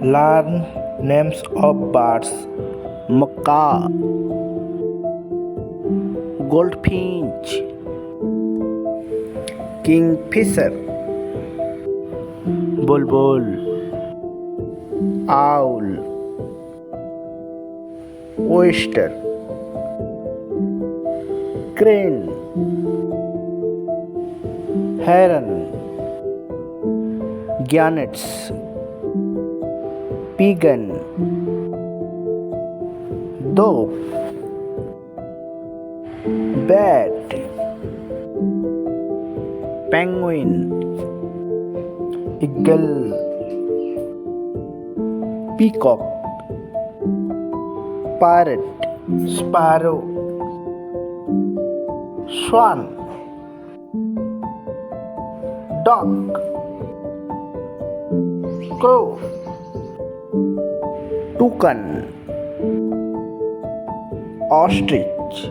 Learn names of birds. Macaw, goldfinch, kingfisher, bulbul, owl, oyster, crane, heron, gannets, pigeon, dove, bat, penguin, eagle, peacock, parrot, sparrow, swan, duck, crow, toucan, ostrich,